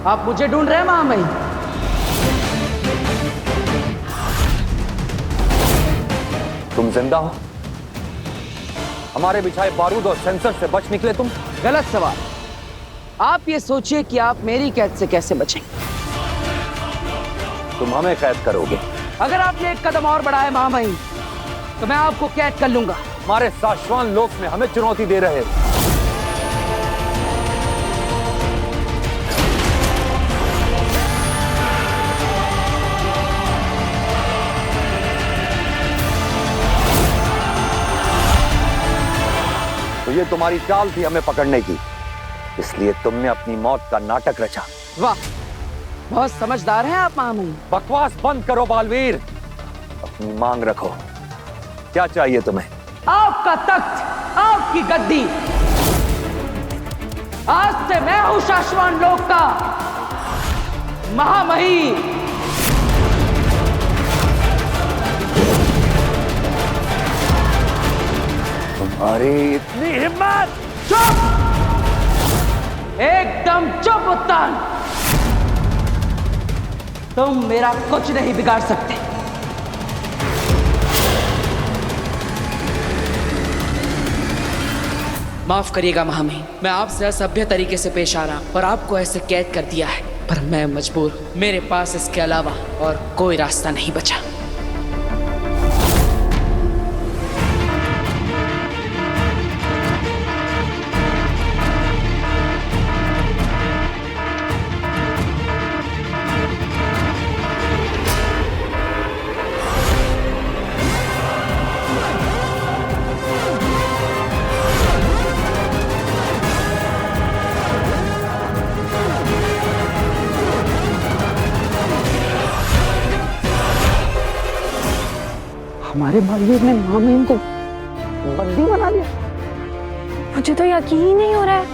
आप मुझे ढूंढ रहे हैं महामहिम? तुम जिंदा हो? हमारे बिछाए बारूद और सेंसर से बच निकले तुम? गलत सवाल। आप ये सोचिए कि आप मेरी कैद से कैसे बचेंगे। तुम हमें कैद करोगे? अगर आपने एक कदम और बढ़ाया महामहिम, तो मैं आपको कैद कर लूंगा। हमारे शाश्वत लोक में हमें चुनौती दे रहे हो। तो ये तुम्हारी चाल थी हमें पकड़ने की, इसलिए तुमने अपनी मौत का नाटक रचा। वाह, बहुत समझदार हैं आप महामहिम। बकवास बंद करो बालवीर, अपनी मांग रखो। क्या चाहिए तुम्हें? आपका तख्त, आपकी गद्दी। आज से मैं हूं शाश्वत लोक का महामहिम। तुम्हारी इतनी हिम्मत! चुप! एकदम चुप उत्तान। तुम मेरा कुछ नहीं बिगाड़ सकते। माफ करिएगा महामहिम, मैं आपसे असभ्य तरीके से पेश आ रहा हूं और आपको ऐसे कैद कर दिया है, पर मैं मजबूर हूं। मेरे पास इसके अलावा और कोई रास्ता नहीं बचा। हमारे बालवीर ने महामहिम को बंदी बना लिया। मुझे तो यकीन ही नहीं हो रहा है।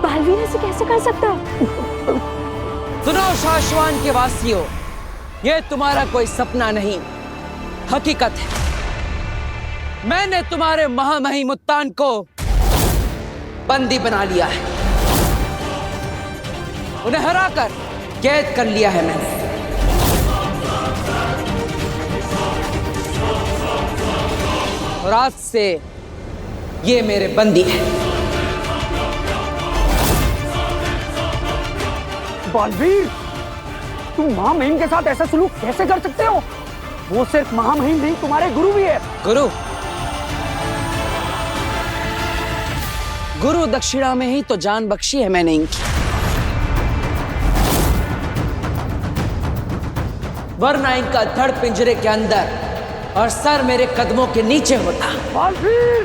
बालवीर ऐसे कैसे कर सकता है? सुनो शाश्वत के वासियों, ये तुम्हारा कोई सपना नहीं, हकीकत है। मैंने तुम्हारे महामहिम उत्तान को बंदी बना लिया है। उन्हें हराकर कैद कर लिया है मैंने। और आज से ये मेरे बंदी है। बालवीर, तुम महामहिम के साथ ऐसा सलूक कैसे कर सकते हो? वो सिर्फ महामहिम नहीं, तुम्हारे गुरु भी है। गुरु? गुरु दक्षिणा में ही तो जान बख्शी है मैंने इनकी, वरना इनका धड़ पिंजरे के अंदर और सर मेरे कदमों के नीचे होता। बालवीर,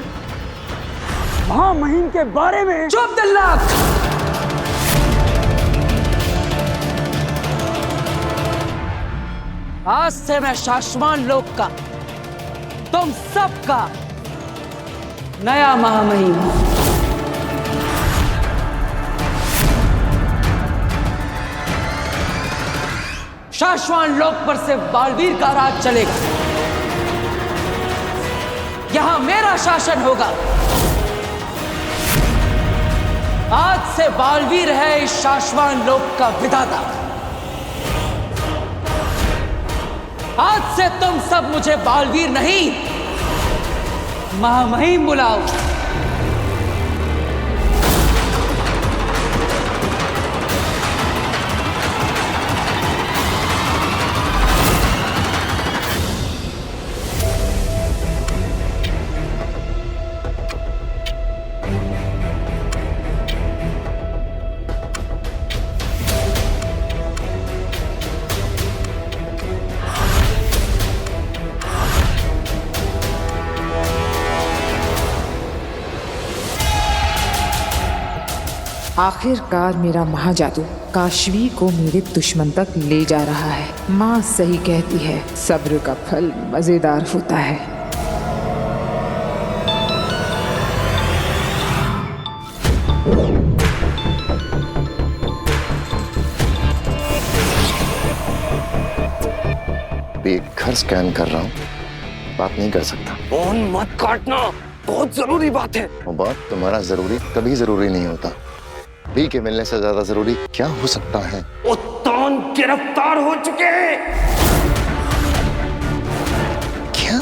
महामहिम के बारे में। चुप दिल्लाक! आज से मैं शाश्वत लोक का, तुम सबका नया महामहिम हूं। शाश्वत लोक पर से बालवीर का राज चलेगा। यहां मेरा शासन होगा। आज से बालवीर है इस शाश्वत लोक का विधाता। आज से तुम सब मुझे बालवीर नहीं, महामहिम बुलाओ। आखिरकार मेरा महाजादू काशवी को मेरे दुश्मन तक ले जा रहा है। माँ सही कहती है, सब्र का फल मजेदार होता है। एक घर स्कैन कर रहा हूँ, बात नहीं कर सकता। फोन मत काटना, बहुत जरूरी बात है। वो बात तुम्हारा जरूरी कभी जरूरी नहीं होता। बी के मिलने से ज्यादा जरूरी क्या हो सकता है? उत्तान गिरफ्तार हो चुके हैं। क्या?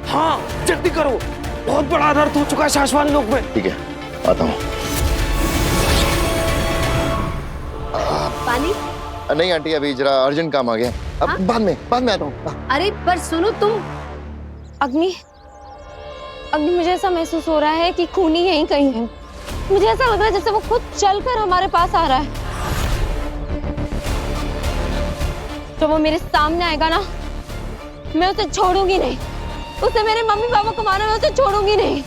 हाँ जल्दी करो, बहुत बड़ा अनर्थ हो चुका है शाश्वान लोक में। ठीक है, आता हूँ। पानी? नहीं आंटी, अभी जरा अर्जेंट काम आ गया। अब हाँ? बाद में आता हूँ। अरे पर सुनो तुम। अग्नि, अग्नि मुझे ऐसा महसूस हो रहा है कि खूनी यहीं कहीं है। मुझे ऐसा लग रहा है जैसे वो खुद चलकर हमारे पास आ रहा है। तो वो मेरे सामने आएगा ना, मैं उसे छोड़ूंगी नहीं। उसे मेरे मम्मी पापा को माना, मैं उसे छोड़ूंगी नहीं।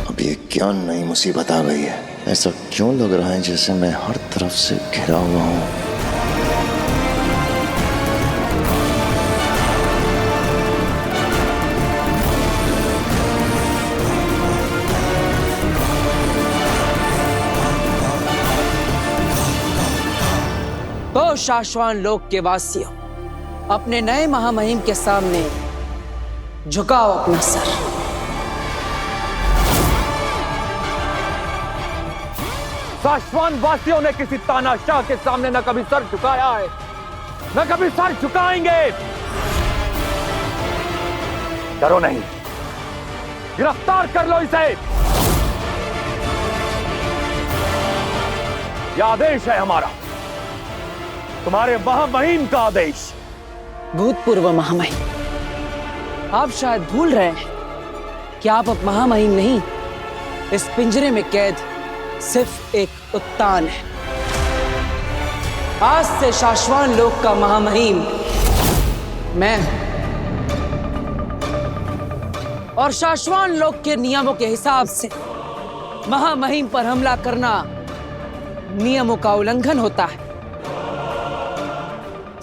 अब ये क्या नई मुसीबत आ गई है? ऐसा क्यों लग रहा है जैसे मैं हर तरफ से घिरा हुआ हूँ? तो शाश्वान लोक के वासियों, अपने नए महामहिम के सामने झुकाओ अपना सर। शाश्वान वासियों ने किसी तानाशाह के सामने न कभी सर झुकाया है, न कभी सर झुकाएंगे। डरो नहीं, गिरफ्तार कर लो इसे। यह आदेश है हमारा, तुम्हारे महामहिम का आदेश। भूतपूर्व महामहिम, आप शायद भूल रहे हैं कि आप अब महामहिम नहीं, इस पिंजरे में कैद सिर्फ एक उत्तान है। आज से शाश्वान लोक का महामहिम मैं हूं, और शाश्वान लोक के नियमों के हिसाब से महामहिम पर हमला करना नियमों का उल्लंघन होता है।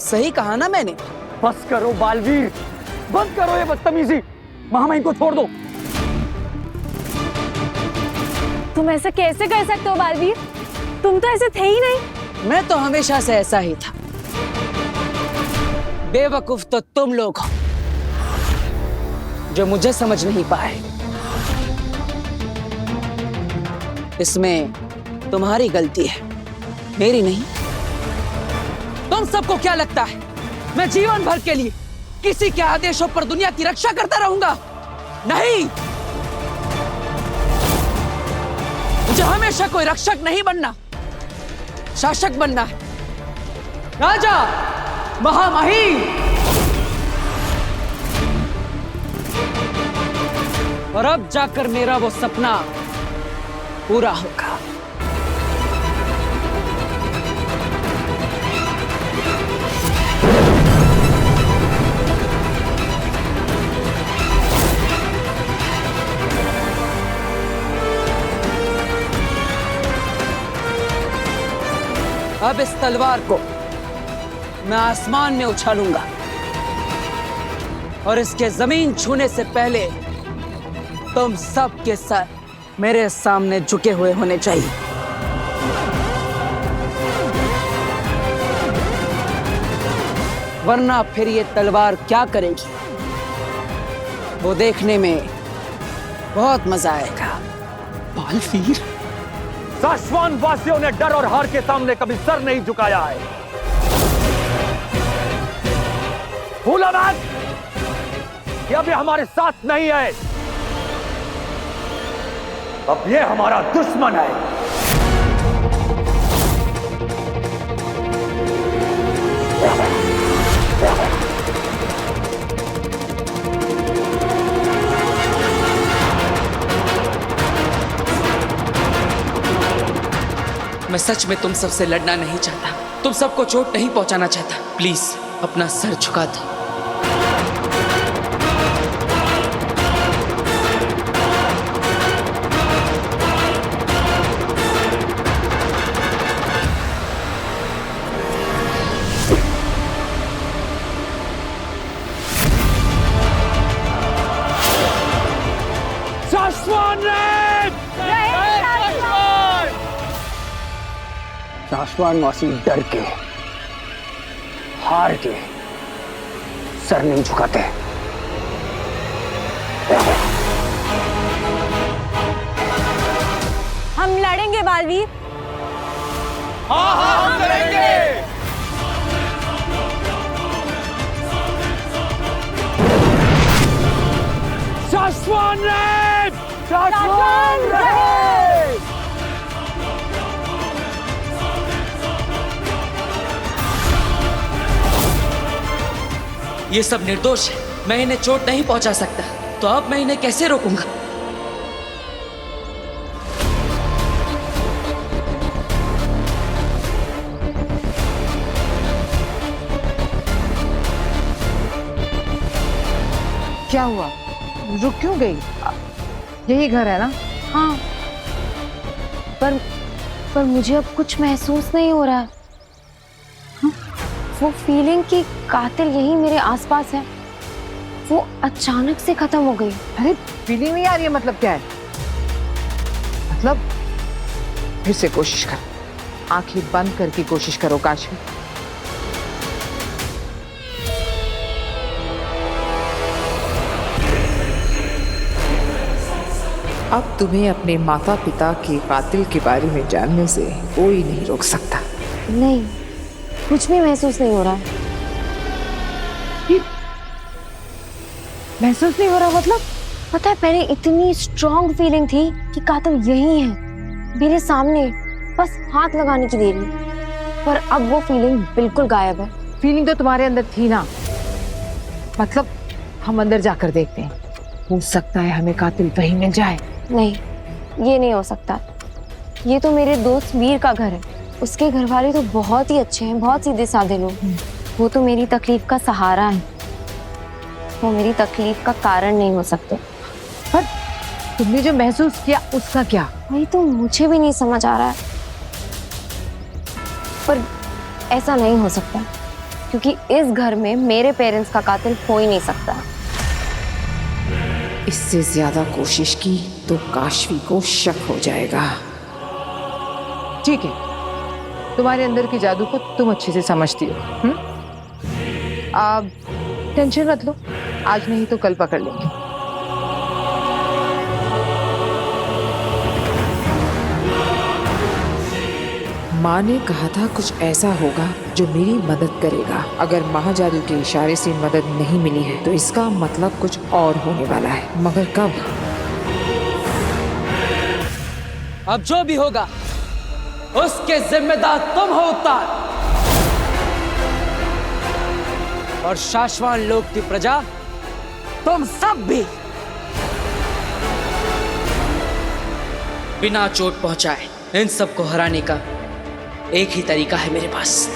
सही कहा ना मैंने? बस करो बालवीर, बंद करो ये बदतमीजी। महामहिम को छोड़ दो। तुम ऐसा कैसे कर सकते हो बालवीर? तुम तो ऐसे थे ही नहीं। मैं तो हमेशा से ऐसा ही था। बेवकूफ तो तुम लोग हो जो मुझे समझ नहीं पाए। इसमें तुम्हारी गलती है, मेरी नहीं। तुम सबको क्या लगता है मैं जीवन भर के लिए किसी के आदेशों पर दुनिया की रक्षा करता रहूंगा? नहीं, मुझे हमेशा कोई रक्षक नहीं बनना, शासक बनना है। राजा, महामहिम। और अब जाकर मेरा वो सपना पूरा होगा। अब इस तलवार को मैं आसमान में उछालूंगा और इसके जमीन छूने से पहले तुम सब के सर मेरे सामने झुके हुए होने चाहिए। वरना फिर ये तलवार क्या करेगी वो देखने में बहुत मजा आएगा। बालवीर, शाश्वान वासियों ने डर और हार के सामने कभी सर नहीं झुकाया है। भूलो मत कि अब ये हमारे साथ नहीं है, अब ये हमारा दुश्मन है। मैं सच में तुम सबसे लड़ना नहीं चाहता, तुम सबको चोट नहीं पहुंचाना चाहता। प्लीज अपना सर झुका दो। शाश्वान वासी डर के, हार के सर नहीं झुकाते। लड़ेंगे बालवीर। हाँ हाँ हम करेंगे। शाश्वन रहे! शाश्वन रहे! ये सब निर्दोष है, मैं इन्हें चोट नहीं पहुंचा सकता, तो अब मैं इन्हें कैसे रोकूंगा? क्या हुआ? रुक क्यों गई? यही घर है ना? हाँ, पर मुझे अब कुछ महसूस नहीं हो रहा। हाँ? वो फीलिंग कि कातिल यही मेरे आसपास है, वो अचानक से खत्म हो गई। अरे फीलिंग नहीं आ रही है, मतलब क्या है? मतलब फिर से कोशिश कर, आंखें बंद करके कोशिश करो काशवी। अब तुम्हें अपने माता पिता के कातिल के बारे में जानने से कोई नहीं रोक सकता। नहीं, कुछ भी महसूस नहीं हो रहा है। महसूस नहीं हो रहा मतलब? पता है, पहले इतनी स्ट्रॉन्ग फीलिंग थी कि कातिल यही है, मेरे सामने, बस हाथ लगाने की देरी। पर अब वो फीलिंग बिल्कुल गायब है। फीलिंग तो तुम्हारे अंदर थी ना, मतलब हम अंदर जाकर देखते हैं, हो सकता है हमें कातिल वहीं मिल जाए। नहीं, ये नहीं हो सकता। ये तो मेरे दोस्त वीर का घर है, उसके घर वाले तो बहुत ही अच्छे हैं, बहुत सीधे साधे लोग। वो तो मेरी तकलीफ का सहारा है, वो मेरी तकलीफ का कारण नहीं हो सकते। पर तुमने जो महसूस किया उसका क्या? वही तो मुझे भी नहीं समझ आ रहा है। पर ऐसा नहीं हो सकता, क्योंकि इस घर में मेरे पेरेंट्स का कातिल हो ही नहीं सकता। इससे ज्यादा कोशिश की तो काशवी को शक हो जाएगा। ठीक है, तुम्हारे अंदर के जादू को तुम अच्छे से समझती हो। अब टेंशन मत लो, आज नहीं तो कल पकड़ लेंगे। माँ ने कहा था कुछ ऐसा होगा जो मेरी मदद करेगा। अगर महाजादू के इशारे से मदद नहीं मिली है तो इसका मतलब कुछ और होने वाला है, मगर कब? अब जो भी होगा उसके जिम्मेदार तुम हो उतार, और शाश्वान लोक की प्रजा तुम सब भी। बिना चोट पहुंचाए इन सबको हराने का एक ही तरीका है मेरे पास।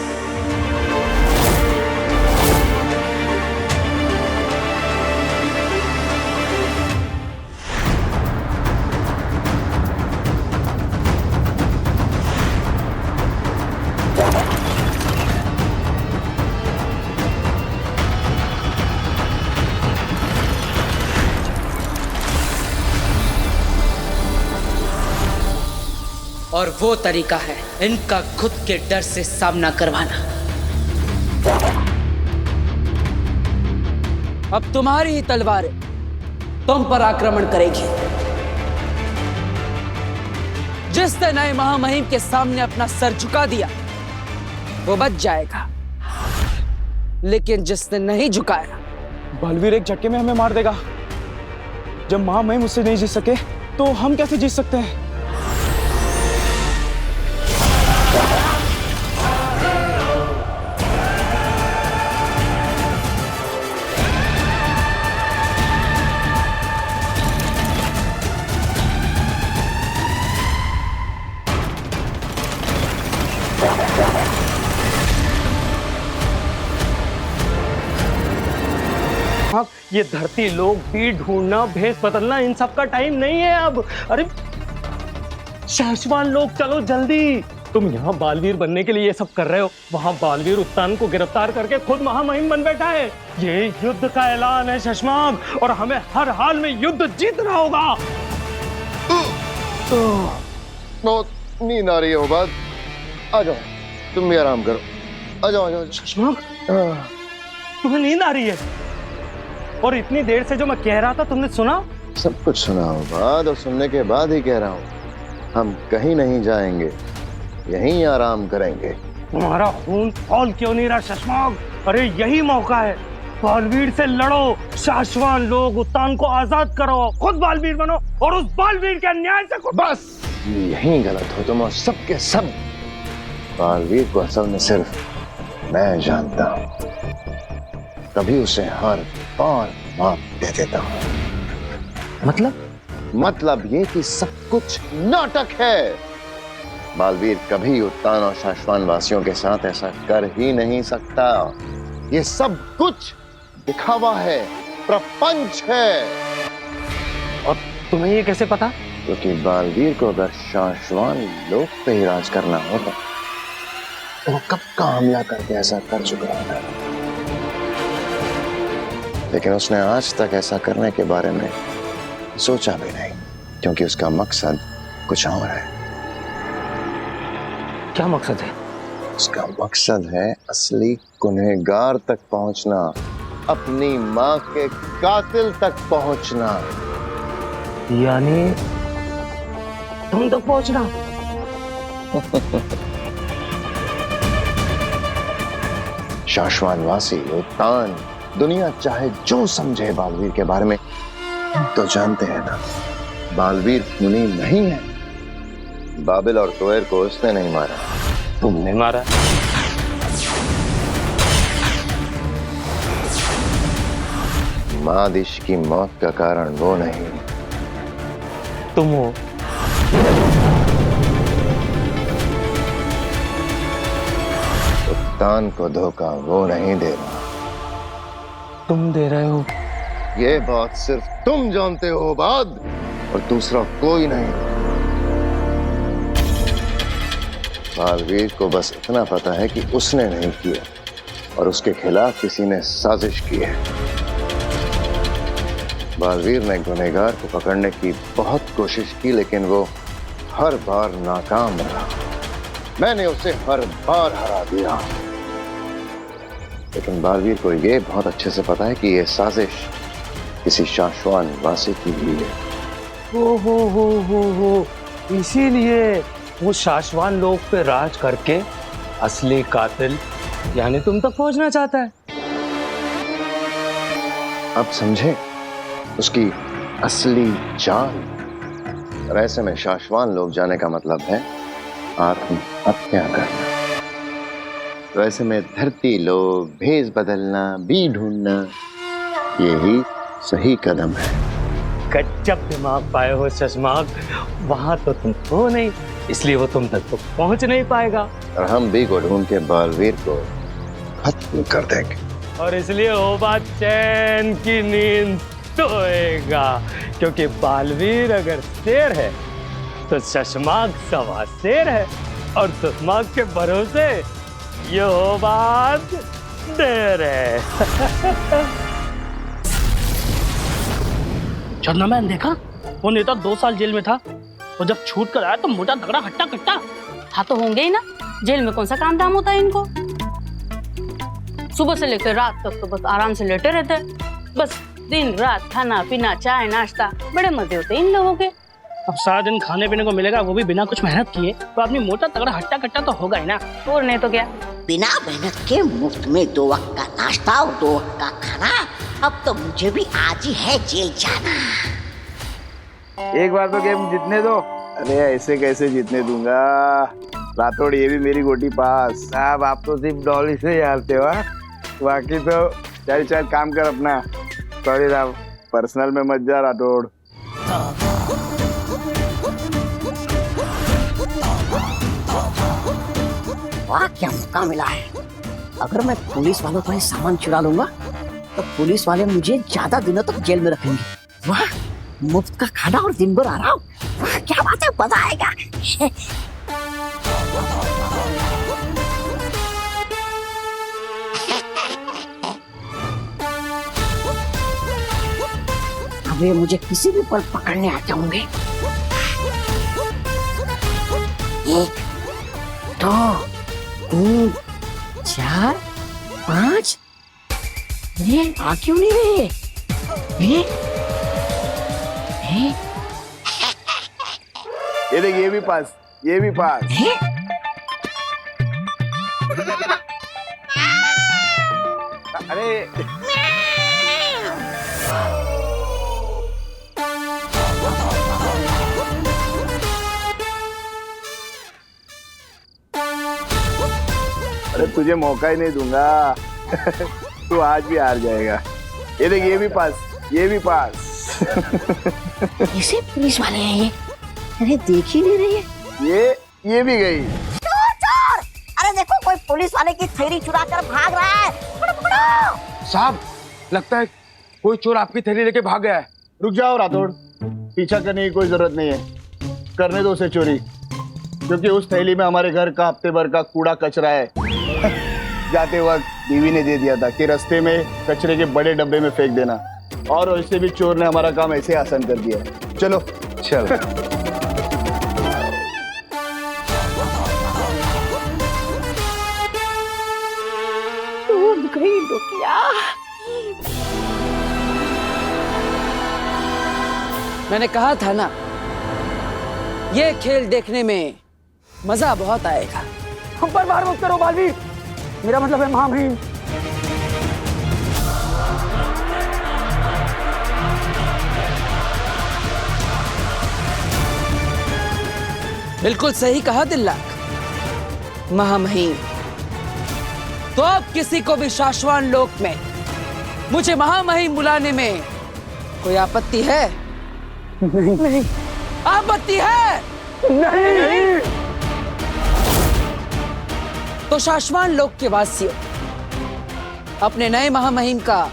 और वो तरीका है इनका खुद के डर से सामना करवाना। अब तुम्हारी ही तलवारें तुम पर आक्रमण करेगी। जिसने नए महामहिम के सामने अपना सर झुका दिया वो बच जाएगा, लेकिन जिसने नहीं झुकाया, बलवीर एक झटके में हमें मार देगा। जब महामहिम उससे नहीं जीत सके तो हम कैसे जीत सकते हैं? ये धरती लोग भी ढूंढना, भेष बदलना, इन सब का टाइम नहीं है अब। अरे शाश्वान लोग, चलो जल्दी। तुम यहाँ बालवीर बनने के लिए ये सब कर रहे हो, वहाँ बालवीर उत्तान को गिरफ्तार करके खुद महामहिम बन बैठा है। ये युद्ध का ऐलान है शशमाग, और हमें हर हाल में युद्ध जीतना होगा। बहुत नींद आ रही है उबाद, आ जाओ, तुम भी आराम करो। आ जाओ, आ जाओ। शशमाग, तुम्हें नींद आ रही है? और इतनी देर से जो मैं कह रहा था तुमने सुना? सब कुछ सुना उबाद, और सुनने के बाद ही कह रहा हूँ। हम कहीं नहीं जाएंगे, यहीं आराम करेंगे। तुम्हारा खून खौल क्यों नहीं रहा शशमाग? अरे यही मौका है, बालवीर से लड़ो, शाश्वान लोग उत्तान को आजाद करो, खुद बालवीर बनो और उस बालवीर के अन्याय से बस यहीं गलत हो तुम और सबके सब। बालवीर को असल में सिर्फ मैं जानता हूं, तभी उसे हर बार माफ दे देता हूं। मतलब ये कि सब कुछ नाटक है। बालवीर कभी उत्तान और शाश्वान वासियों के साथ ऐसा कर ही नहीं सकता। ये सब कुछ दिखावा है, प्रपंच है। और तुम्हें ये कैसे पता? क्योंकि बालवीर को अगर शाश्वान लोक पे ही राज करना होता तो वो कब का हमला करके ऐसा कर चुका होता, लेकिन उसने आज तक ऐसा करने के बारे में सोचा भी नहीं, क्योंकि उसका मकसद कुछ और है। क्या मकसद है? उसका मकसद है असली गुनहगार तक पहुंचना, अपनी मां के कातिल तक पहुंचना। यानी तुम तक पहुंचना? शाश्वानवासी उत्तान दुनिया चाहे जो समझे बालवीर के बारे में, तो जानते हैं ना, बालवीर खूनी नहीं है। बाबिल और तोयर को उसने नहीं मारा, तुमने मारा। मादिश की मौत का कारण वो नहीं, तुम हो। उत्तान को धोखा वो नहीं दे रहा, तुम दे रहे हो। ये बात सिर्फ तुम जानते हो बाद, और दूसरा कोई नहीं। बालवीर को बस इतना पता है कि उसने नहीं किया और उसके खिलाफ किसी ने साजिश की है। बालवीर ने गुनहगार को पकड़ने की बहुत कोशिश की, लेकिन वो हर बार नाकाम रहा। मैंने उसे हर बार हरा दिया, लेकिन बालवीर को ये बहुत अच्छे से पता है कि ये साजिश किसी शाश्वान वासी की ही है। हो, इसीलिए वो शाश्वान लोक पे राज करके असली कातिल यानी तुम तक पहुंचना चाहता है। अब समझे उसकी असली चाल। और ऐसे में शाश्वान लोग जाने का मतलब है आत्महत्या करना। तो ऐसे में धरती लोग भेष बदलना, बी ढूंढना, यही सही कदम है। गजब दिमाग पाए हो शशमाग। वहां तो तुम हो नहीं, इसलिए वो तुम तक तो पहुंच नहीं पाएगा। और हम बी को ढूंढ के बालवीर को खत्म कर देंगे। और इसलिए हो बात चैन की नींद सोएगा, क्योंकि बालवीर अगर शेर है तो शशमाग सवा शेर है, और शशमाग के भरोसे ये हो बात देर है। झरना मैंने देखा वो नेता 2 साल जेल में था, और जब छूट कर आया तो मोटा तगड़ा हट्टा कट्टा। हाँ तो होंगे ही ना, जेल में कौन सा काम धाम होता है इनको। सुबह से लेकर रात तक तो बस आराम से लेटे रहते हैं। बस दिन रात खाना पीना, चाय नाश्ता, बड़े मजे होते हैं इन लोगों के। अब सारा दिन खाने पीने को मिलेगा, वो भी बिना कुछ मेहनत किए, तो आदमी मोटा तगड़ा हट्टा कट्टा तो होगा ही ना। और नहीं तो क्या, बिना मेहनत के मुफ्त में 2 वक्त का नाश्ता और 2 वक्त का खाना। अब तो मुझे भी आज ही है जेल जाना। एक बार तो गेम जीतने दो। अरे ऐसे कैसे जीतने दूंगा राठौड़, ये भी मेरी गोटी पास। साहब आप तो सिर्फ डॉली से ही हारते हो, बाकी तो चल काम कर अपना। सॉरी साहब, पर्सनल में मत जा राठौड़। वाह क्या मौका मिला है। अगर मैं पुलिस वालों का सामान चुरा लूंगा तो पुलिस वाले मुझे ज्यादा दिनों तक जेल में रखेंगे। वाह, मुफ्त का खाना और दिन भर आराम। वाह क्या बात है, मजा आएगा। अब ये मुझे किसी भी पल पकड़ने आ जाऊंगे। 1 2 3 4 5। ये आ क्यों नहीं रहे? ये ये देख, ये भी पास, ये भी पास। अरे अरे तुझे मौका ही नहीं दूंगा। तू आज भी हार जाएगा। ये देख, ये भी पास, ये भी पास। कैसे पुलिस वाले हैं ये? अरे देख ही नहीं रही है। ये भी गई। चोर चोर! अरे देखो, कोई पुलिस वाले की थैली चुरा कर भाग रहा है। पकड़ो, पकड़ो। साहब, लगता है कोई चोर आपकी थैली लेके भाग गया है। रुक जाओ राठौड़, पीछा करने की कोई जरूरत नहीं है। करने दो उसे चोरी, क्योंकि उस थैली में हमारे घर का हफ्ते भर का कूड़ा कचरा है। जाते वक्त बीवी ने दे दिया था कि रास्ते में कचरे के बड़े डब्बे में फेंक देना, और वैसे भी चोर ने हमारा काम ऐसे आसान कर दिया है। चलो चल। डूब गई डुकिया। मैंने कहा था ना, ये खेल देखने में मजा बहुत आएगा। हम पर वार मत करो बालवीर, मेरा मतलब है महामहिम। बिल्कुल सही कहा दिल्लाक। महामहिम, तो अब किसी को भी शाश्वान लोक में मुझे महामहिम बुलाने में कोई आपत्ति है? नहीं। आपत्ति है? नहीं। तो शाश्वान लोक के वासियों, अपने नए महामहिम का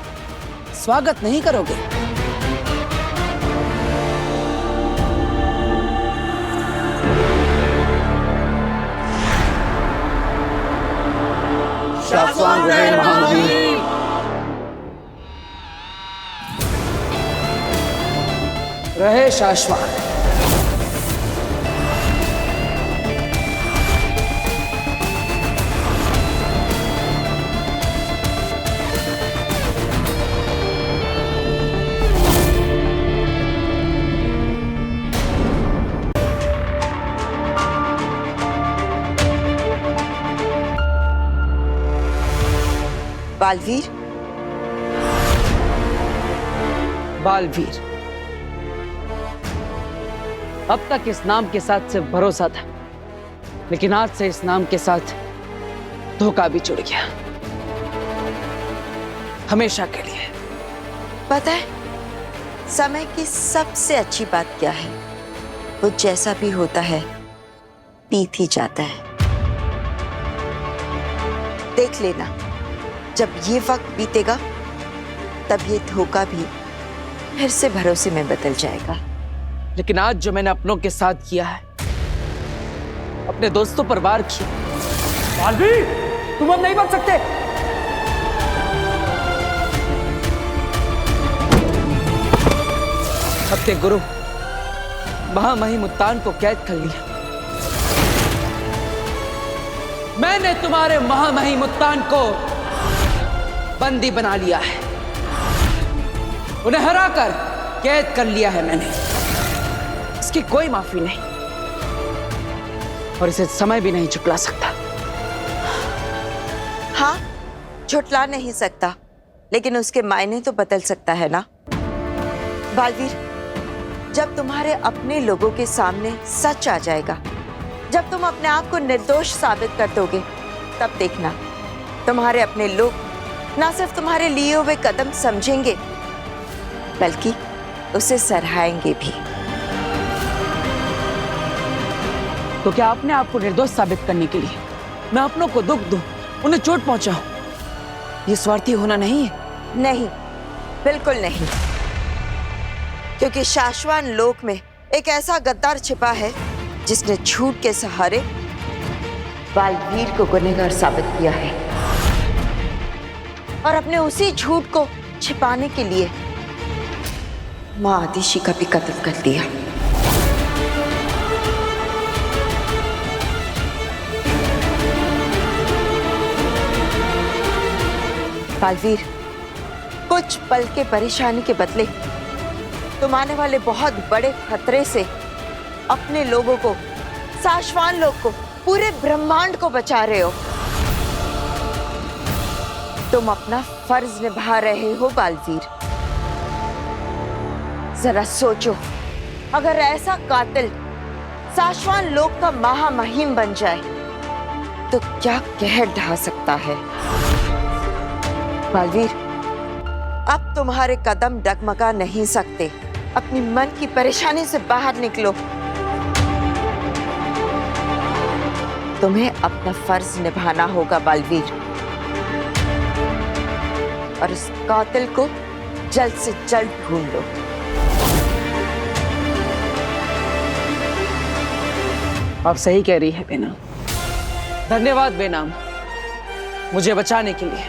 स्वागत नहीं करोगे? शाश्वान रहे महामहिम। रहे शाश्वात। बालवीर, बालवीर, अब तक इस नाम के साथ सिर्फ भरोसा था, लेकिन आज से इस नाम के साथ धोखा भी जुड़ गया, हमेशा के लिए। पता है समय की सबसे अच्छी बात क्या है? वो जैसा भी होता है बीत ही जाता है। देख लेना, जब ये वक्त बीतेगा तब ये धोखा भी फिर से भरोसे में बदल जाएगा। लेकिन आज जो मैंने अपनों के साथ किया है, अपने दोस्तों पर वार किया। बालवीर, तुम अब नहीं बच सकते। अपने गुरु महामहिम उत्तान को कैद कर लिया। मैंने तुम्हारे महामहिम उत्तान को बंदी बना लिया है, उन्हें हराकर कैद कर लिया है मैंने। इसकी कोई माफी नहीं, और इसे समय भी नहीं झुटला सकता। हाँ, झुटला नहीं सकता, लेकिन उसके मायने तो बदल सकता है ना। बालवीर, जब तुम्हारे अपने लोगों के सामने सच आ जाएगा, जब तुम अपने आप को निर्दोष साबित कर दोगे, तब देखना तुम्हारे अपने लोग ना सिर्फ तुम्हारे लिए हुए कदम समझेंगे, बल्कि उसे सराहेंगे भी। तो क्या अपने आप को निर्दोष साबित करने के लिए मैं अपनों को दुख दूं, उन्हें चोट पहुंचाऊं, ये स्वार्थी होना नहीं है? नहीं, बिल्कुल नहीं, क्योंकि शाश्वान लोक में एक ऐसा गद्दार छिपा है जिसने झूठ के सहारे बालवीर को गुनहगार साबित किया है, और अपने उसी झूठ को छिपाने के लिए मां आदिशि का भी कत्ल कर दिया। बालवीर, कुछ पल के परेशानी के बदले तुम आने वाले बहुत बड़े खतरे से अपने लोगों को, साशवान लोग को, पूरे ब्रह्मांड को बचा रहे हो। तुम अपना फर्ज निभा रहे हो बालवीर। जरा सोचो, अगर ऐसा कातिल साशवान लोग का महामहिम बन जाए तो क्या कहर ढा सकता है। बालवीर, अब तुम्हारे कदम डगमगा नहीं सकते। अपनी मन की परेशानी से बाहर निकलो। तुम्हें अपना फर्ज निभाना होगा बालवीर, और इस कातिल को जल्द से जल्द ढूंढ लो। आप सही कह रही है बेनाम। धन्यवाद बेनाम, मुझे बचाने के लिए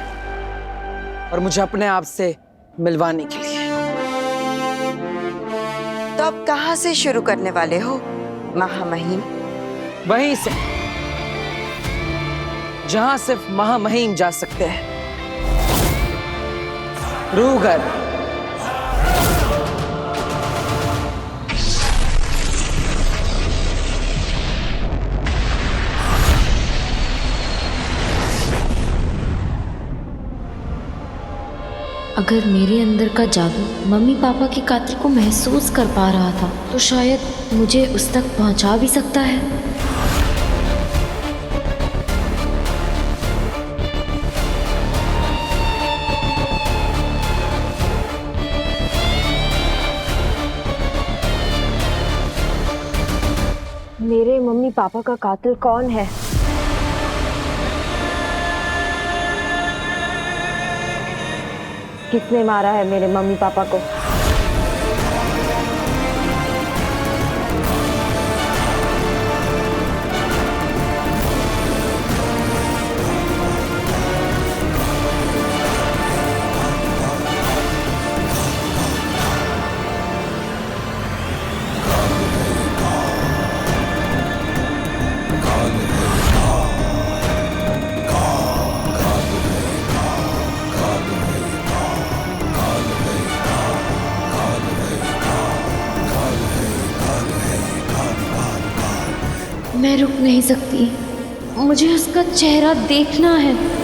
और मुझे अपने आप से मिलवाने के लिए। तो अब कहां से शुरू करने वाले हो महामहिम? वहीं से जहां सिर्फ महामहिम जा सकते हैं, रूगर। अगर मेरे अंदर का जादू मम्मी पापा के कातिल को महसूस कर पा रहा था तो शायद मुझे उस तक पहुंचा भी सकता है। मेरे मम्मी पापा का कातिल कौन है? किसने मारा है मेरे मम्मी पापा को? मैं रुक नहीं सकती, मुझे उसका चेहरा देखना है।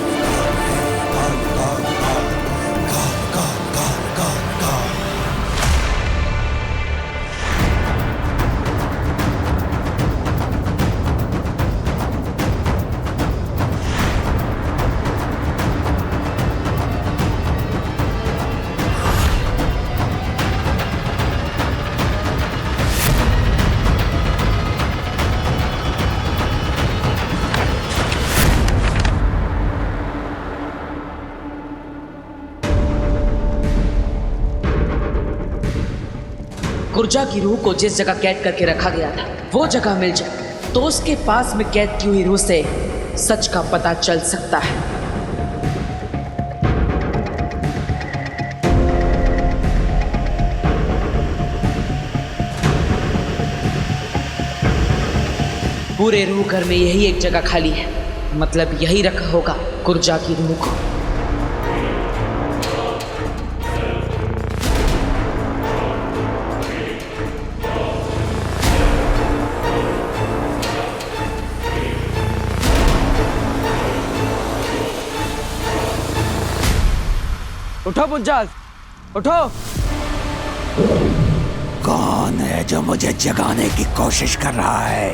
गुर्जा की रूह को जिस जगह कैद करके रखा गया था वो जगह मिल जाए तो उसके पास में कैद की हुई रूह से सच का पता चल सकता है। पूरे रूह घर में यही एक जगह खाली है, मतलब यही रखा होगा गुर्जा की रूह को। उठो पुंजाल, उठो। कौन है जो मुझे जगाने की कोशिश कर रहा है?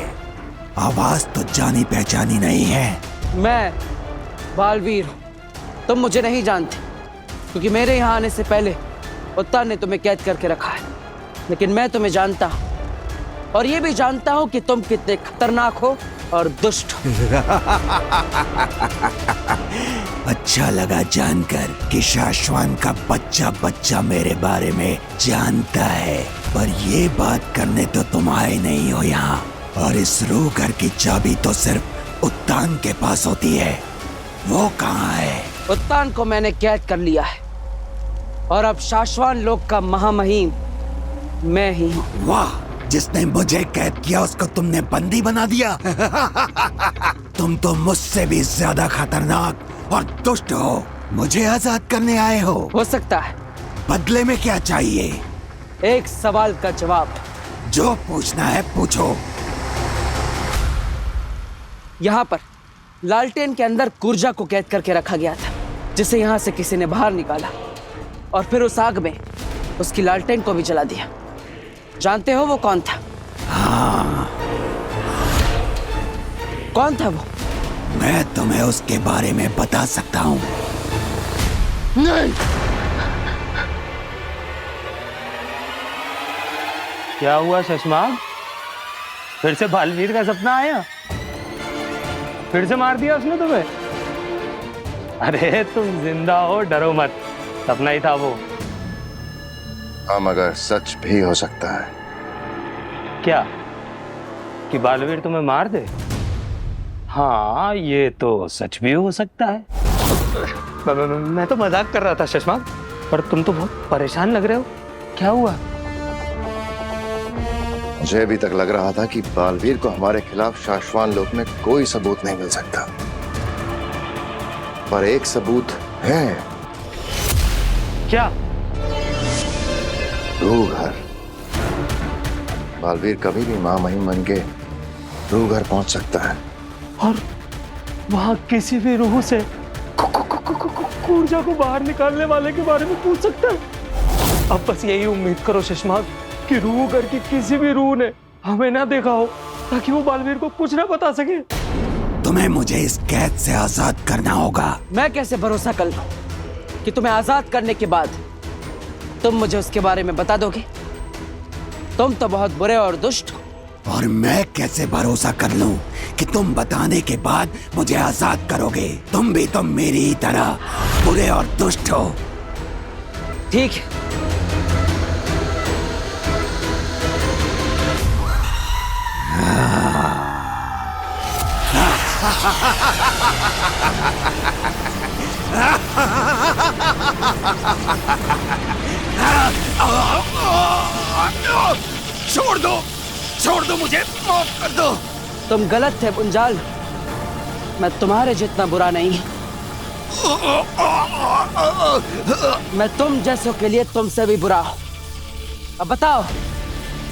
आवाज तो जानी पहचानी नहीं है। मैं बालवीर हूँ, तुम मुझे नहीं जानते क्योंकि मेरे यहाँ आने से पहले उत्तान ने तुम्हें कैद करके रखा है, लेकिन मैं तुम्हें जानता हूँ और ये भी जानता हूँ कि तुम कितने खतरनाक हो और दुष्ट हो। अच्छा लगा जानकर कि शाश्वान का बच्चा बच्चा मेरे बारे में जानता है, पर ये बात करने तो तुम आए नहीं हो यहाँ। और इस रूह घर की चाबी तो सिर्फ उत्तान के पास होती है, वो कहाँ है? उत्तान को मैंने कैद कर लिया है और अब शाश्वान लोक का महामहिम मैं ही हूँ। वाह, जिसने मुझे कैद किया उसको तुमने बंदी बना दिया। तुम तो मुझसे भी ज्यादा खतरनाक और दुष्ट हो। मुझे आजाद करने आए हो? हो सकता है। बदले में क्या चाहिए? एक सवाल का जवाब। जो पूछना है पूछो। यहाँ पर लालटेन के अंदर कुर्जा को कैद करके रखा गया था, जिसे यहाँ से किसी ने बाहर निकाला और फिर उस आग में उसकी लालटेन को भी जला दिया। जानते हो वो कौन था? हाँ, कौन था वो? मैं तुम्हें उसके बारे में बता सकता हूँ। नहीं। क्या हुआ शशमाग? फिर से बालवीर का सपना आया? फिर से मार दिया उसने तुम्हें? अरे तुम जिंदा हो, डरो मत, सपना ही था वो। हाँ, मगर सच भी हो सकता है। क्या कि बालवीर तुम्हें मार दे? हाँ, ये तो सच भी हो सकता है। मैं तो मजाक कर रहा था शशमाग, पर तुम तो बहुत परेशान लग रहे हो। क्या हुआ? मुझे अभी तक लग रहा था कि बालवीर को हमारे खिलाफ शाश्वान लोक में कोई सबूत नहीं मिल सकता, पर एक सबूत है। क्या? रूघर। बालवीर कभी भी महामहिम बन के रूघर पहुंच सकता है और वहां किसी भी रूह से ऊर्जा को बाहर निकालने वाले के बारे में पूछ सकता है। अब बस यही उम्मीद करो शशमाग कि रूघर की किसी भी रूह ने हमें ना देखा हो, ताकि वो बालवीर को कुछ ना बता सके। तुम्हें मुझे इस कैद से आजाद करना होगा। मैं कैसे भरोसा कर लूं कि तुम्हें आजाद करने के बाद तुम मुझे उसके बारे में बता दोगे? तुम तो बहुत बुरे और दुष्ट हो। और मैं कैसे भरोसा कर लूं कि तुम बताने के बाद मुझे आजाद करोगे? तुम भी तो मेरी ही तरह बुरे और दुष्ट हो। ठीक है, छोड़ दो मुझे, माफ कर दो। तुम गलत थे मुंजाल, मैं तुम्हारे जितना बुरा नहीं। मैं तुम जैसों के लिए तुमसे भी बुरा हूं। अब बताओ,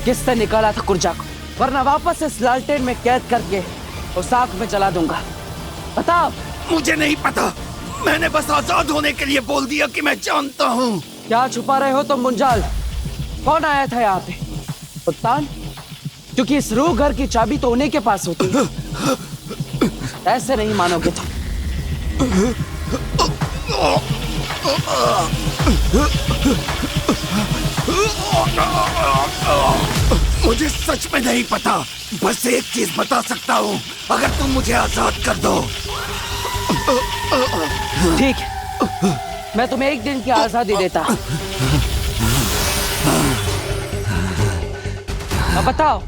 किसने निकाला था कुर्जा को? वरना वापस इस लालटेन में कैद करके उस आग में जला दूंगा। बताओ। मुझे नहीं पता, मैंने बस आजाद होने के लिए बोल दिया कि मैं जानता हूँ। क्या छुपा रहे हो तुम मुंजाल? कौन आया था यहाँ पे? उत्तान? क्योंकि इस रूह घर की चाबी तो उन्हीं के पास होती है। ऐसे नहीं मानोगे तुम। मुझे सच में नहीं पता, बस एक चीज बता सकता हूँ, अगर तुम मुझे आजाद कर दो। ठीक है, मैं तुम्हें एक दिन की आजादी देता हूँ। अब बताओ,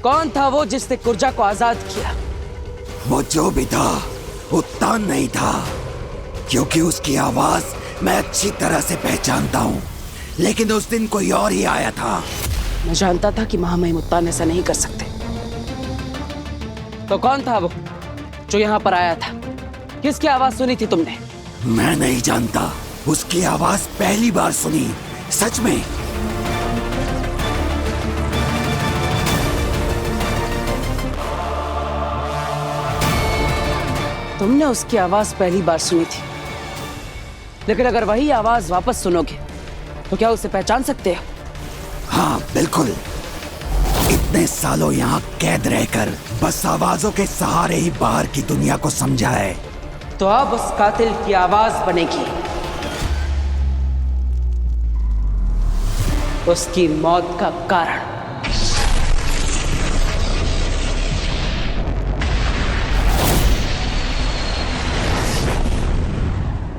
कौन था वो जिसने कुर्जा को आजाद किया? वो जो भी था, उत्तान नहीं था, क्योंकि उसकी आवाज मैं अच्छी तरह से पहचानता हूँ। लेकिन उस दिन कोई और ही आया था। मैं जानता था कि महामहिम उत्तान ऐसा नहीं कर सकते। तो कौन था वो जो यहाँ पर आया था? किसकी आवाज सुनी थी तुमने? मैं नहीं जानता, उसकी आवाज पहली बार सुनी, सच में। तुमने उसकी आवाज पहली बार सुनी थी, लेकिन अगर वही आवाज वापस सुनोगे तो क्या उसे पहचान सकते हो? हाँ बिल्कुल। इतने सालों यहाँ कैद रहकर बस आवाजों के सहारे ही बाहर की दुनिया को समझा है। तो अब उस कातिल की आवाज बनेगी उसकी मौत का कारण।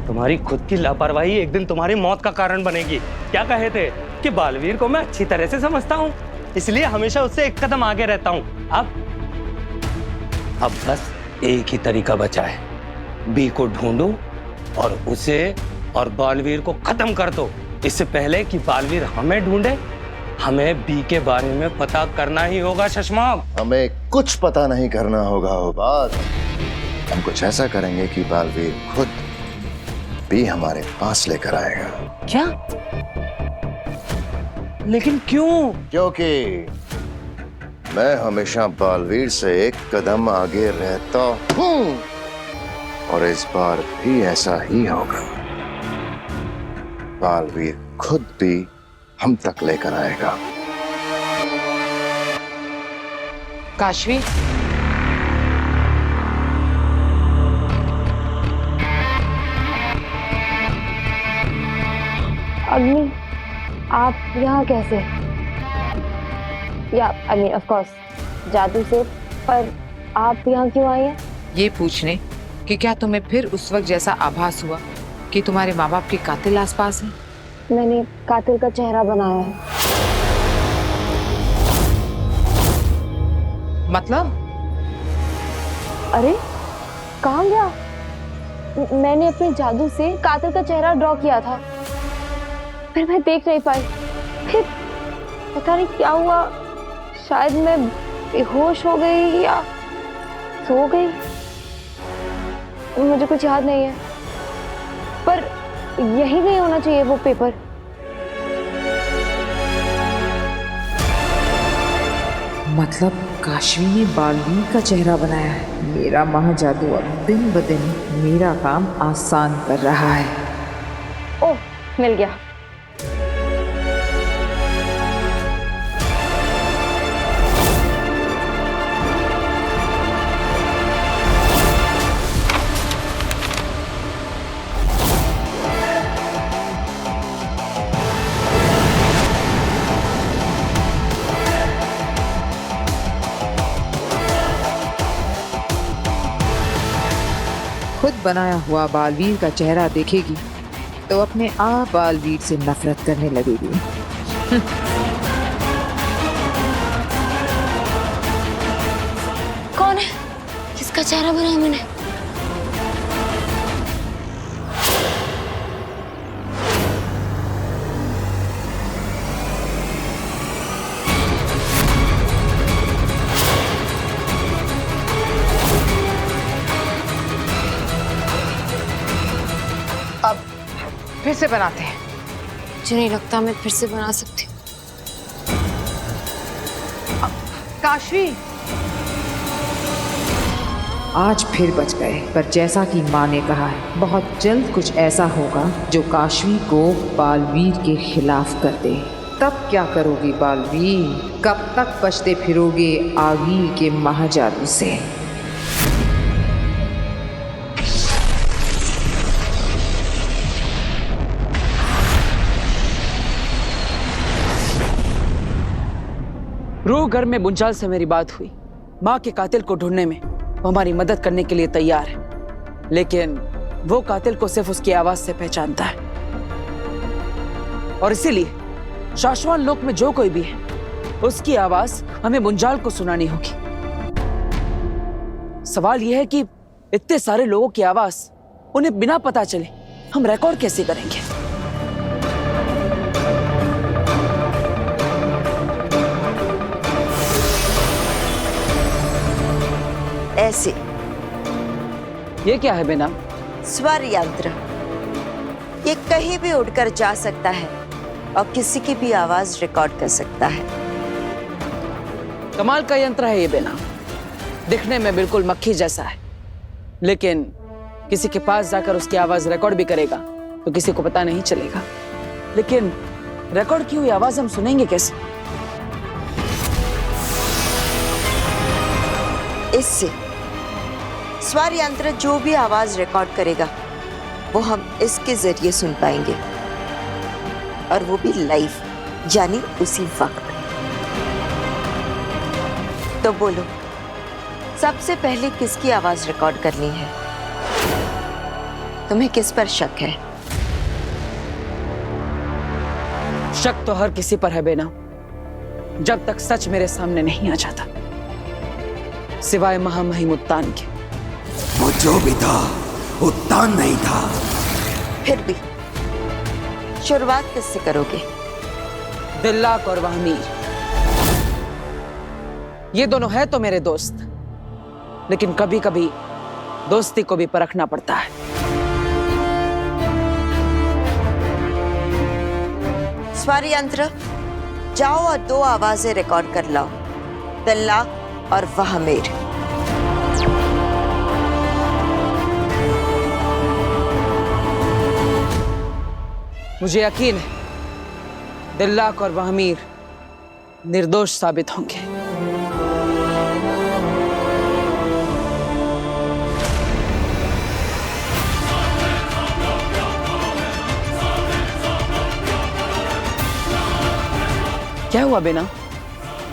तुम्हारी खुद की लापरवाही एक दिन तुम्हारी मौत का कारण बनेगी। क्या कहे थे कि बालवीर को मैं अच्छी तरह से समझता हूँ, इसलिए हमेशा उससे एक कदम आगे रहता हूँ। अब बस एक ही तरीका बचा है, बी को ढूंढो और उसे और बालवीर को खत्म कर दो। इससे पहले कि बालवीर हमें ढूंढे, हमें बी के बारे में पता करना ही होगा शशमाग। हमें कुछ पता नहीं करना होगा बात। हम कुछ ऐसा करेंगे कि बालवीर खुद भी हमारे पास लेकर आएगा। क्या? लेकिन क्यों? क्योंकि मैं हमेशा बालवीर से एक कदम आगे रहता हूं और इस बार भी ऐसा ही होगा। बालवीर खुद भी हम तक लेकर आएगा। काशवी, अग्नि, आप यहाँ कैसे? या आई मीन ऑफ कोर्स जादू से, पर आप यहाँ क्यों आई हैं? ये पूछने कि क्या तुम्हें फिर उस वक्त जैसा आभास हुआ कि तुम्हारे माँ बाप के कातिल आसपास हैं? मैंने कातिल का चेहरा बनाया है। मतलब? अरे कहाँ गया? मैंने अपने जादू से कातिल का चेहरा ड्रॉ किया था, फिर मैं देख नहीं पाई। फिर पता नहीं क्या हुआ, शायद मैं बेहोश हो गई या सो गई, मुझे कुछ याद नहीं है। पर यही नहीं होना चाहिए वो पेपर। मतलब काशवी ने बालवीर का चेहरा बनाया है। मेरा महाजादू अब दिन ब दिन मेरा काम आसान कर रहा है। ओह, मिल गया। खुद बनाया हुआ बालवीर का चेहरा देखेगी तो अपने आप बालवीर से नफरत करने लगेगी। कौन है? किसका चेहरा बनाया मैंने? फिर से बनाते हैं। मुझे नहीं लगता मैं फिर से बना सकती हूँ। काशवी, आज फिर बच गए, पर जैसा कि माँ ने कहा है, बहुत जल्द कुछ ऐसा होगा जो काशवी को बालवीर के खिलाफ कर दे। तब क्या करोगी बालवीर? कब तक बचते फिरोगे आगीर के महाजादू से? रूह घर में मुंजाल से मेरी बात हुई। माँ के कातिल को ढूंढने में वो हमारी मदद करने के लिए तैयार है, लेकिन वो कातिल को सिर्फ उसकी आवाज से पहचानता है। और इसीलिए शाश्वान लोक में जो कोई भी है, उसकी आवाज हमें मुंजाल को सुनानी होगी। सवाल यह है कि इतने सारे लोगों की आवाज उन्हें बिना पता चले हम रिकॉर्ड कैसे करेंगे? ऐसे। ये क्या है बेना? स्वर यंत्र। ये कहीं भी उड़कर जा सकता है और किसी की भी आवाज रिकॉर्ड कर सकता है। कमाल का यंत्र है ये बेना। दिखने में बिल्कुल मक्खी जैसा है, लेकिन किसी के पास जाकर उसकी आवाज रिकॉर्ड भी करेगा तो किसी को पता नहीं चलेगा। लेकिन रिकॉर्ड की हुई आवाज हम सुनेंगे कैसे? इससे स्वर यंत्र जो भी आवाज रिकॉर्ड करेगा वो हम इसके जरिए सुन पाएंगे, और वो भी लाइव, यानी उसी वक्त। तो बोलो, सबसे पहले किसकी आवाज रिकॉर्ड करनी है? तुम्हें किस पर शक है? शक तो हर किसी पर है बेना, जब तक सच मेरे सामने नहीं आ जाता, सिवाय महामहिम उत्तान के। वो जो भी था उत्तान नहीं था। फिर भी शुरुआत किससे करोगे? दिल्लाक और वहमीर, ये दोनों है तो मेरे दोस्त, लेकिन कभी कभी दोस्ती को भी परखना पड़ता है। स्वर यंत्र, जाओ और 2 आवाजें रिकॉर्ड कर लाओ, दिल्लाक और वहमीर। मुझे यकीन है दिल्लाक और वहमीर निर्दोष साबित होंगे। क्या हुआ बेना?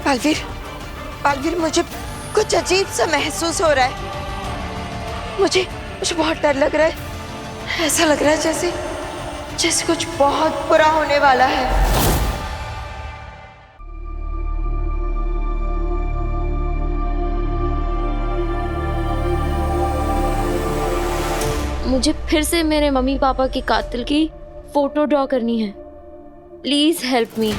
बालवीर, बालवीर, मुझे कुछ अजीब सा महसूस हो रहा है। मुझे बहुत डर लग रहा है। ऐसा लग रहा है जैसे कुछ बहुत बुरा होने वाला है। मुझे फिर से मेरे मम्मी पापा के कातिल की फोटो ड्रॉ करनी है। Please help me.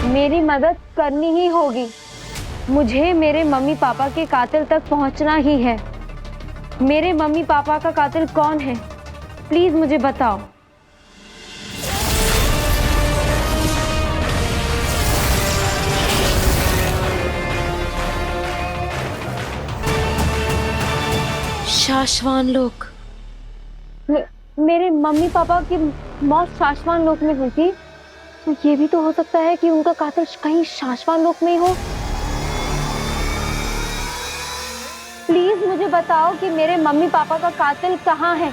मेरी मदद करनी ही होगी। मुझे मेरे मम्मी पापा के कातिल तक पहुंचना ही है। मेरे मम्मी पापा का कातिल कौन है? प्लीज मुझे बताओ। शाश्वान लोक। मेरे मम्मी पापा की मौत शाश्वान लोक में हुई थी, तो ये भी तो हो सकता है कि उनका कातिल कहीं शाश्वान लोक में ही हो। प्लीज मुझे बताओ कि मेरे मम्मी पापा का कातिल कहाँ है।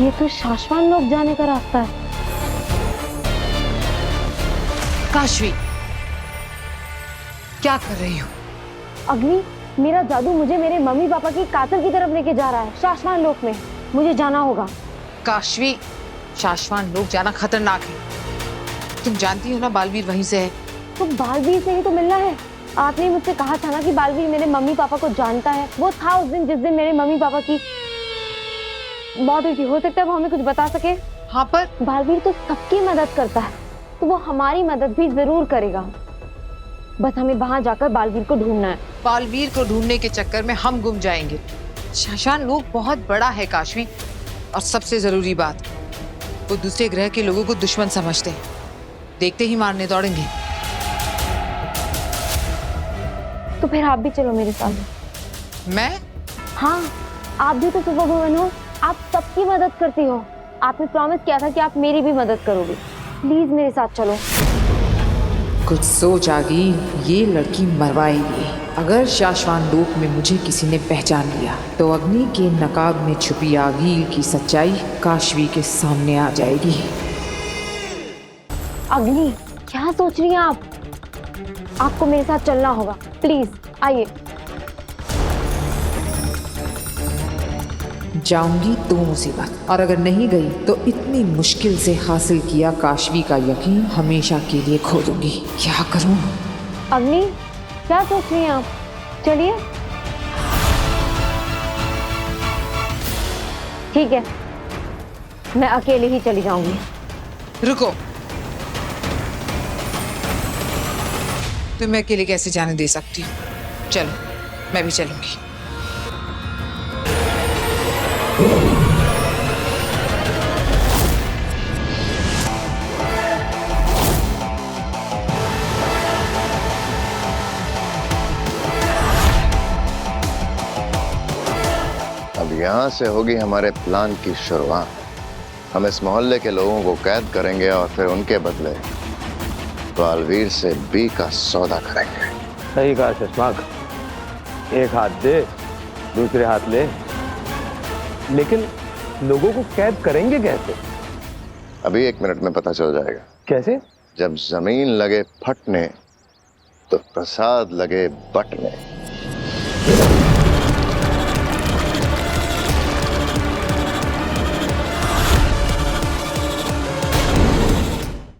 ये तो शाश्वान लोक जाने का रास्ता है। काशवी, क्या कर रही हो? अग्नि, मेरा जादू मुझे मेरे मम्मी पापा की कातिल की तरफ लेके जा रहा है, शाश्वान लोक में। मुझे जाना होगा। काशवी, शाश्वान लोक जाना खतरनाक है। तुम जानती हो ना बालवीर वहीं से है। तो बालवीर से ही तो मिलना है। आपने मुझसे कहा था ना कि बालवीर मेरे मम्मी पापा को जानता है। वो था उस दिन जिस दिन मेरे मम्मी पापा की मौत हुई थी। हो सकता है वो हमें कुछ बता सके। हाँ, पर बालवीर तो सबकी मदद करता है, तो वो हमारी मदद भी जरूर करेगा। बस हमें वहां जाकर बालवीर को ढूंढना है। बालवीर को ढूंढने के चक्कर में हम गुम जाएंगे। शाश्वान लोक बहुत बड़ा है काशवी, और सबसे जरूरी बात, वो दूसरे ग्रह के लोगों को दुश्मन समझते हैं। देखते ही मारने दौड़ेंगे। तो फिर आप भी चलो मेरे साथ। मैं? हाँ, आप भी तो सुपर वुमन हो। आप सबकी मदद करती हो। आपने प्रॉमिस किया था कि आप मेरी भी मदद करोगे। प्लीज मेरे साथ चलो। कुछ सोच आ गई, ये लड़की मरवाएगी। अगर शाश्वान लोक में मुझे किसी ने पहचान लिया तो अग्नि के नकाब में छुपी आगील की सच्चाई काशवी के सामने आ जाएगी। अग्नि, क्या सोच रही हैं आप? आपको मेरे साथ चलना होगा। प्लीज आइए। जाऊंगी तो मुसीबत, और अगर नहीं गई तो इतनी मुश्किल से हासिल किया काशवी का यकीन हमेशा के लिए खो दूंगी। क्या करूं? अग्नि, क्या सोच रही हैं आप? चलिए। ठीक है, मैं अकेले ही चली जाऊंगी। रुको, तुम्हें अकेले कैसे जाने दे सकती हूँ? चलो, मैं भी चलूंगी। अब यहाँ से होगी हमारे प्लान की शुरुआत। हम इस मोहल्ले के लोगों को कैद करेंगे और फिर उनके बदले बालवीर से बी का सौदा करेंगे। सही कहा शशांक। एक हाथ दे, दूसरे हाथ ले। लेकिन लोगों को कैद करेंगे कैसे? अभी 1 मिनट में पता चल जाएगा। कैसे? जब जमीन लगे फटने तो प्रसाद लगे बटने।